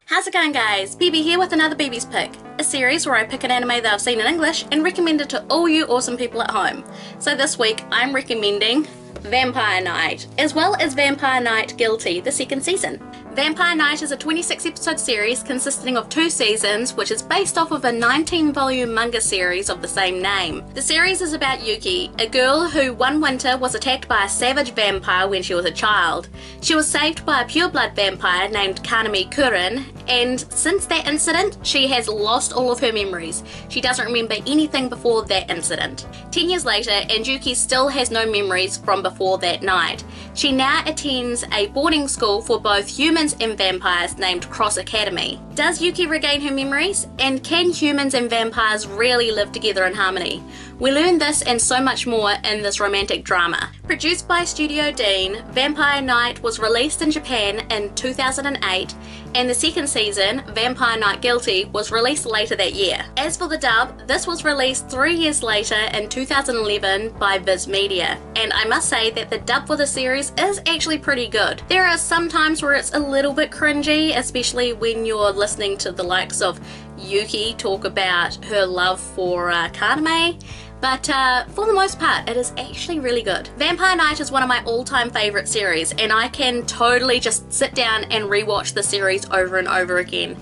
How's it going, guys? Bibi here with another Bibi's Pick, a series where I pick an anime that I've seen in English and recommend it to all you awesome people at home. So this week I'm recommending Vampire Knight, as well as Vampire Knight Guilty, the second season. Vampire Knight is a 26-episode series consisting of 2 seasons, which is based off of a 19-volume manga series of the same name. The series is about Yuki, a girl who one winter was attacked by a savage vampire when she was a child. She was saved by a pureblood vampire named Kanami Kurin, and since that incident, she has lost all of her memories. She doesn't remember anything before that incident. 10 years later, and Yuki still has no memories from before that night. She now attends a boarding school for both humans and vampires named Cross Academy. Does Yuki regain her memories? And can humans and vampires really live together in harmony? We learn this and so much more in this romantic drama. Produced by Studio Dean, Vampire Knight was released in Japan in 2008, and the second season, Vampire Knight Guilty, was released later that year. As for the dub, this was released 3 years later in 2011 by Viz Media, and I must say that the dub for the series is actually pretty good. There are some times where it's a little bit cringy, especially when you're listening to the likes of Yuki talk about her love for Kaname, but for the most part it is actually really good. Vampire Knight is one of my all-time favourite series, and I can totally just sit down and rewatch the series over and over again.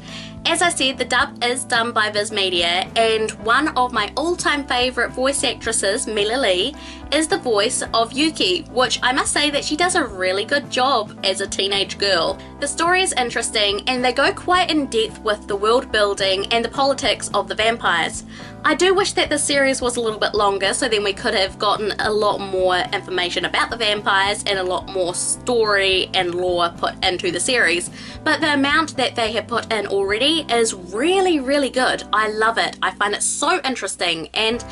As I said, the dub is done by Viz Media, and one of my all-time favourite voice actresses, Mila Lee, is the voice of Yuki, which I must say that she does a really good job as a teenage girl. The story is interesting, and they go quite in depth with the world building and the politics of the vampires. I do wish that the series was a little bit longer, so then we could have gotten a lot more information about the vampires and a lot more story and lore put into the series. But the amount that they have put in already is really, really good. I love it. I find it so interesting. And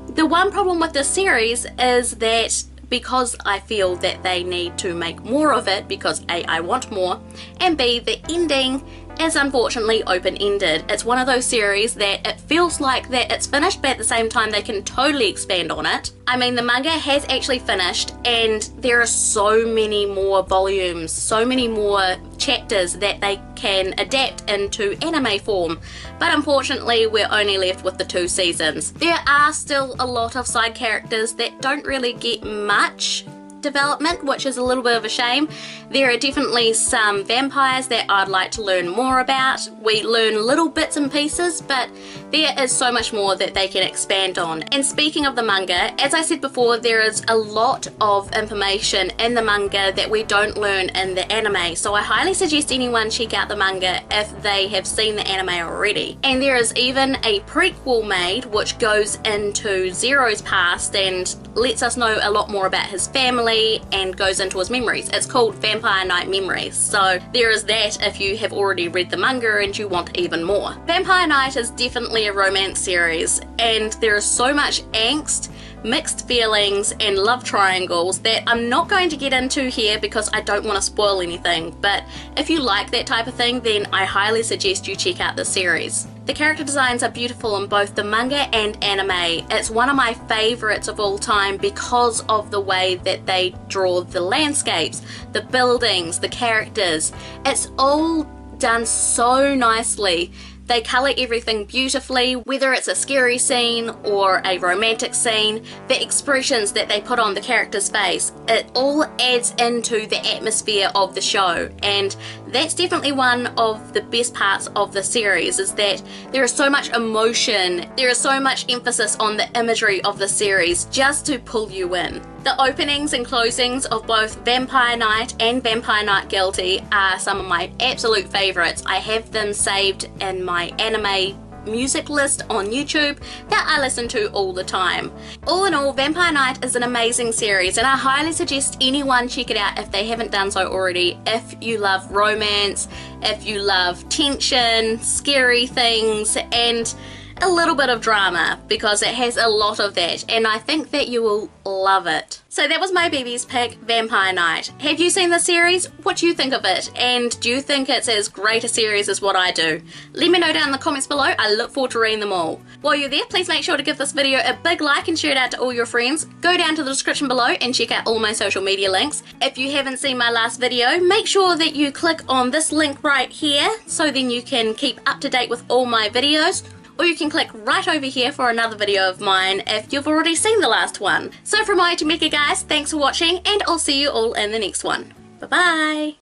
the one problem with this series is that because I feel that they need to make more of it, because A, I want more, and B, the ending is unfortunately open-ended. It's one of those series that it feels like that it's finished, but at the same time they can totally expand on it. I mean, the manga has actually finished, and there are so many more volumes, so many more chapters that they can adapt into anime form, but unfortunately we're only left with the 2 seasons. There are still a lot of side characters that don't really get much development, which is a little bit of a shame. There are definitely some vampires that I'd like to learn more about. We learn little bits and pieces, but there is so much more that they can expand on. And speaking of the manga, as I said before, there is a lot of information in the manga that we don't learn in the anime, so I highly suggest anyone check out the manga if they have seen the anime already. And there is even a prequel made which goes into Zero's past and lets us know a lot more about his family and goes into his memories. It's called Vampire Knight Memories, so there is that if you have already read the manga and you want even more. Vampire Knight is definitely a romance series, and there is so much angst, mixed feelings and love triangles that I'm not going to get into here because I don't want to spoil anything, but if you like that type of thing, then I highly suggest you check out the series. The character designs are beautiful in both the manga and anime. It's one of my favourites of all time because of the way that they draw the landscapes, the buildings, the characters. It's all done so nicely. They colour everything beautifully, whether it's a scary scene or a romantic scene, the expressions that they put on the character's face, it all adds into the atmosphere of the show, and that's definitely one of the best parts of the series, is that there is so much emotion, there is so much emphasis on the imagery of the series just to pull you in. The openings and closings of both Vampire Knight and Vampire Knight Guilty are some of my absolute favourites. I have them saved in my anime music list on YouTube that I listen to all the time. All in all, Vampire Knight is an amazing series, and I highly suggest anyone check it out if they haven't done so already. If you love romance, if you love tension, scary things, and a little bit of drama because it has a lot of that, and I think that you will love it. So that was my Bibi's pick, Vampire Night. Have you seen the series? What do you think of it? And do you think it's as great a series as what I do? Let me know down in the comments below. I look forward to reading them all. While you're there, please make sure to give this video a big like and share it out to all your friends. Go down to the description below and check out all my social media links. If you haven't seen my last video, make sure that you click on this link right here so then you can keep up to date with all my videos. Or you can click right over here for another video of mine if you've already seen the last one. So from Maya to Mika guys, thanks for watching and I'll see you all in the next one. Bye bye!